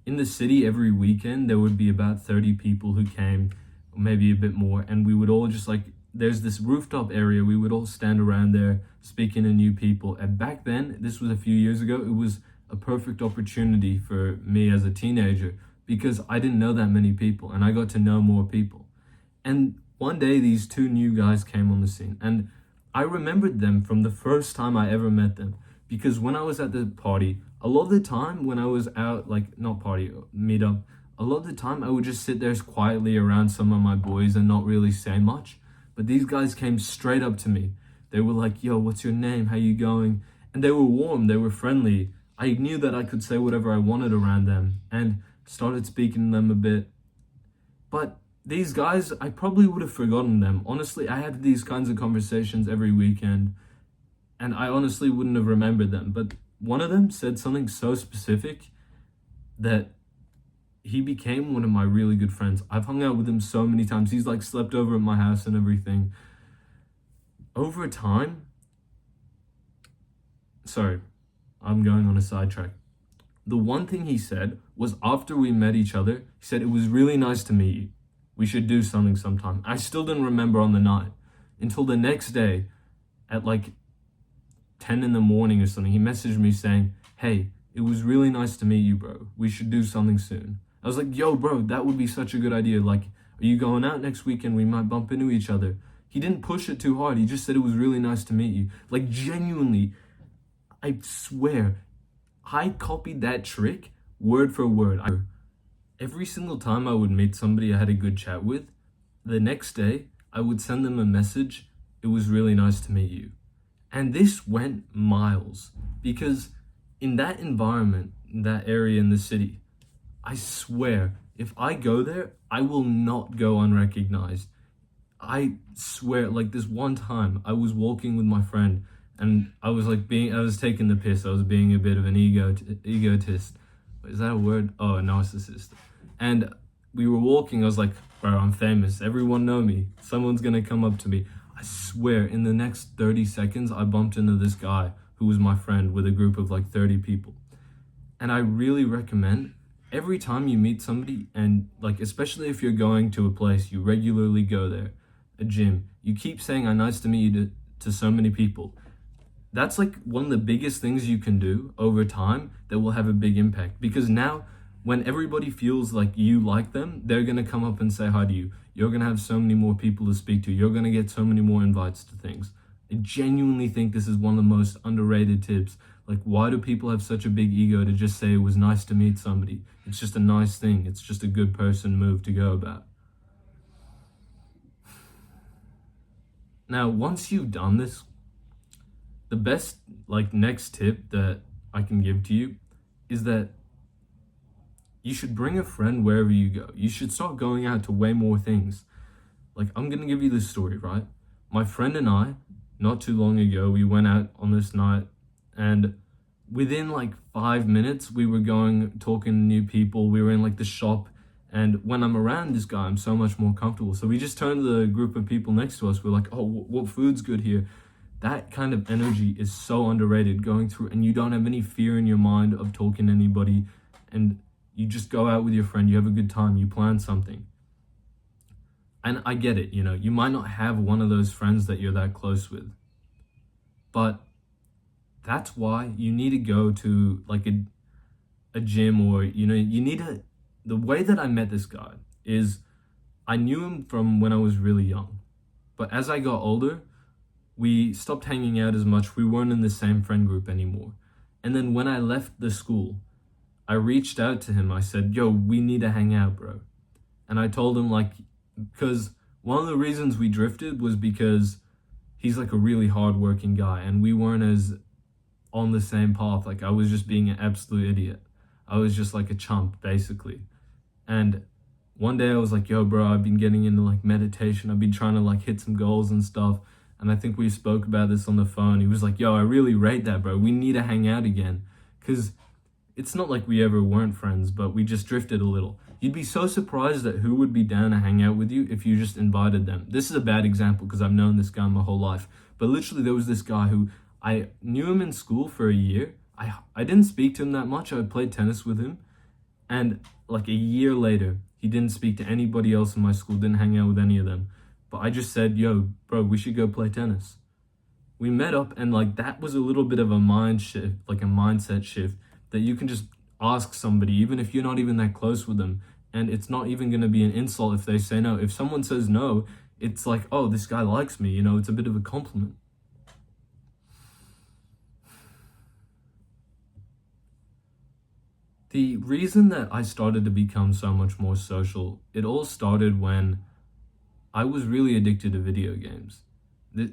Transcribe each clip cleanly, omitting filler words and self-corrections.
in the city every weekend, there would be about 30 people who came, or maybe a bit more, and we would all just like, there's this rooftop area, we would all stand around there speaking to new people. And back then, this was a few years ago, it was a perfect opportunity for me as a teenager because I didn't know that many people and I got to know more people. And one day, these two new guys came on the scene, and I remembered them from the first time I ever met them. Because when I was at the party, a lot of the time when I was out, like not party, meet up, a lot of the time I would just sit there quietly around some of my boys and not really say much. But these guys came straight up to me. They were like, yo, what's your name? How you going? And they were warm, they were friendly. I knew that I could say whatever I wanted around them and started speaking to them a bit. But these guys, I probably would have forgotten them. Honestly, I had these kinds of conversations every weekend and I honestly wouldn't have remembered them. But one of them said something so specific that he became one of my really good friends. I've hung out with him so many times. He's like slept over at my house and everything. Over time, sorry, I'm going on a sidetrack. The one thing he said was after we met each other, he said, it was really nice to meet you. We should do something sometime. I still didn't remember on the night until the next day at like 10 in the morning or something. He messaged me saying, hey, it was really nice to meet you, bro. We should do something soon. I was like, yo, bro, that would be such a good idea. Like, are you going out next weekend? We might bump into each other. He didn't push it too hard. He just said it was really nice to meet you. Like, genuinely, I swear, I copied that trick word for word. Every single time I would meet somebody I had a good chat with, the next day, I would send them a message. It was really nice to meet you. And this went miles because in that environment, in that area in the city, I swear, if I go there, I will not go unrecognized. I swear, like this one time I was walking with my friend and I was taking the piss. I was being a bit of an egotist. Is that a word? Oh, a narcissist. And we were walking. I was like, bro, I'm famous. Everyone know me. Someone's going to come up to me. I swear, in the next 30 seconds, I bumped into this guy who was my friend with a group of like 30 people. And I really recommend every time you meet somebody, and like, especially if you're going to a place, you regularly go there, a gym, you keep saying, nice to meet you to so many people. That's like one of the biggest things you can do over time that will have a big impact. Because now, when everybody feels like you like them, they're going to come up and say hi to you. You're going to have so many more people to speak to. You're going to get so many more invites to things. I genuinely think this is one of the most underrated tips. Like, why do people have such a big ego to just say it was nice to meet somebody? It's just a nice thing. It's just a good person move to go about. Now, once you've done this, the best like next tip that I can give to you is that you should bring a friend wherever you go. You should start going out to way more things. Like, I'm going to give you this story, right? My friend and I, not too long ago, we went out on this night, and within like 5 minutes, we were talking to new people. We were in like the shop, and when I'm around this guy, I'm so much more comfortable. So we just turned to the group of people next to us. We're like, oh, what food's good here? That kind of energy is so underrated going through, and you don't have any fear in your mind of talking to anybody, and you just go out with your friend, you have a good time, you plan something. And I get it, you might not have one of those friends that you're that close with, but that's why you need to go to like a gym, or, the way that I met this guy is I knew him from when I was really young, but as I got older, we stopped hanging out as much. We weren't in the same friend group anymore. And then when I left the school, I reached out to him. I said, yo, we need to hang out, bro. And I told him, like, because one of the reasons we drifted was because he's like a really hardworking guy and we weren't as on the same path. Like, I was just being an absolute idiot. I was just like a chump, basically. And one day I was like, yo, bro, I've been getting into like meditation. I've been trying to like hit some goals and stuff. And I think we spoke about this on the phone. He was like, yo, I really rate that, bro. We need to hang out again. Because it's not like we ever weren't friends, but we just drifted a little. You'd be so surprised at who would be down to hang out with you if you just invited them. This is a bad example because I've known this guy my whole life. But literally there was this guy who I knew him in school for a year. I didn't speak to him that much. I played tennis with him. And like a year later, he didn't speak to anybody else in my school, didn't hang out with any of them. But I just said, yo, bro, we should go play tennis. We met up, and like that was a little bit of a mind shift, like a mindset shift, that you can just ask somebody, even if you're not even that close with them. And it's not even going to be an insult if they say no. If someone says no, it's like, oh, this guy likes me, it's a bit of a compliment. The reason that I started to become so much more social, it all started when I was really addicted to video games.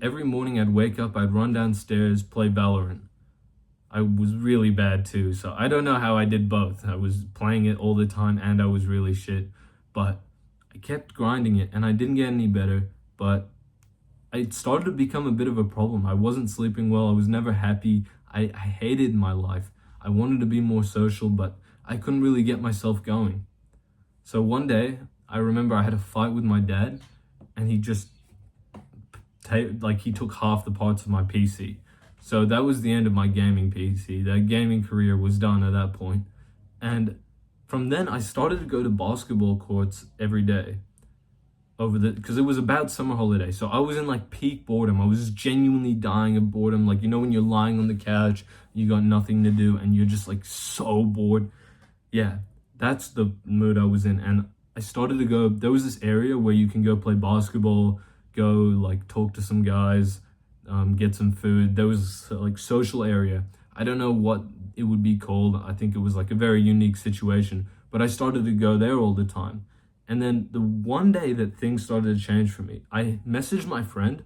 Every morning I'd wake up, I'd run downstairs, play Valorant. I was really bad too, so I don't know how I did both. I was playing it all the time and I was really shit, but I kept grinding it and I didn't get any better, but it started to become a bit of a problem. I wasn't sleeping well, I was never happy, I hated my life. I wanted to be more social, but I couldn't really get myself going. So one day, I remember I had a fight with my dad, and he just he took half the parts of my PC. So that was the end of my gaming PC. That gaming career was done at that point. And from then I started to go to basketball courts every day because it was about summer holiday. So I was in like peak boredom. I was genuinely dying of boredom. Like, when you're lying on the couch, you got nothing to do and you're just like so bored. Yeah, that's the mood I was in. And I started to go, there was this area where you can go play basketball, go like talk to some guys, get some food. There was like social area. I don't know what it would be called. I think it was like a very unique situation, but I started to go there all the time. And then the one day that things started to change for me, I messaged my friend.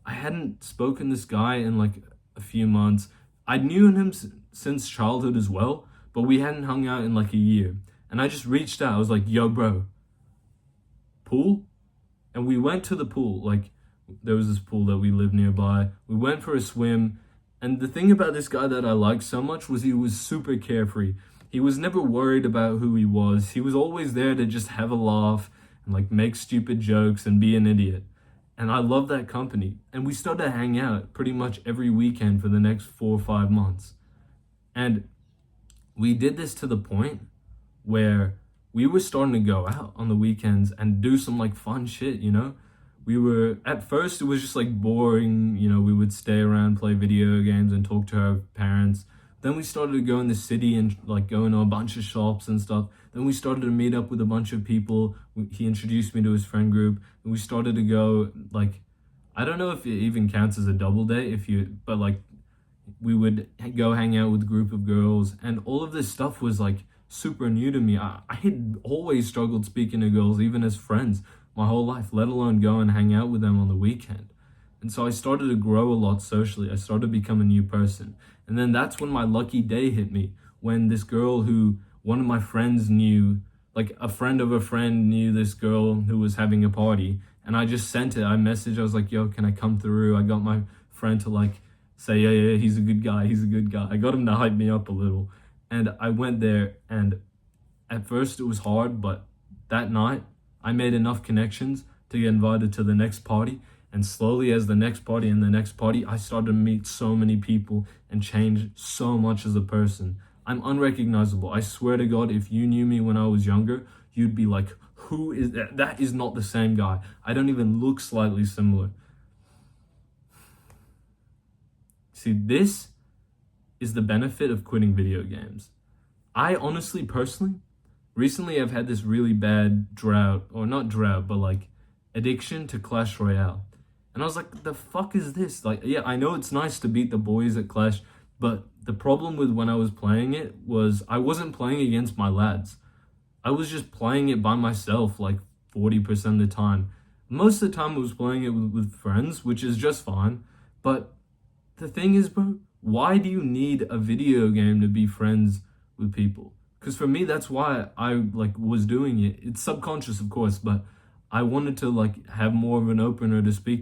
I hadn't spoken to this guy in like a few months. I knew him since childhood as well, but we hadn't hung out in like a year. And I just reached out. I was like, yo, bro, pool? And we went to the pool. Like, there was this pool that we lived nearby. We went for a swim. And the thing about this guy that I liked so much was he was super carefree. He was never worried about who he was. He was always there to just have a laugh and like make stupid jokes and be an idiot. And I loved that company. And we started to hang out pretty much every weekend for the next 4 or 5 months. And we did this to the point where we were starting to go out on the weekends and do some like fun shit, We were, at first it was just like boring, we would stay around, play video games and talk to our parents. Then we started to go in the city and like go into a bunch of shops and stuff. Then we started to meet up with a bunch of people. He introduced me to his friend group, and we started to go like, I don't know if it even counts as a double date but like we would go hang out with a group of girls, and all of this stuff was like super new to me. I had always struggled speaking to girls, even as friends, my whole life, let alone go and hang out with them on the weekend. And so I started to grow a lot socially. I started to become a new person. And then that's when my lucky day hit me, when this girl who one of my friends knew, like a friend of a friend knew this girl who was having a party. And I just sent it. I messaged, I was like, yo, can I come through? I got my friend to like say, yeah, he's a good guy. I got him to hype me up a little. And I went there, and at first it was hard, but that night I made enough connections to get invited to the next party. And slowly, as the next party and the next party, I started to meet so many people and change so much as a person. I'm unrecognizable. I swear to God, if you knew me when I was younger, you'd be like, who is that? That is not the same guy. I don't even look slightly similar. See, this is the benefit of quitting video games. I honestly, personally, recently I've had this really bad addiction to Clash Royale. And I was like, the fuck is this? Like, yeah, I know it's nice to beat the boys at Clash, but the problem with when I was playing it was I wasn't playing against my lads. I was just playing it by myself like 40% of the time. Most of the time I was playing it with friends, which is just fine. But the thing is, bro, why do you need a video game to be friends with people? Because for me, that's why I was doing it. It's subconscious, of course, but I wanted to have more of an opener to speak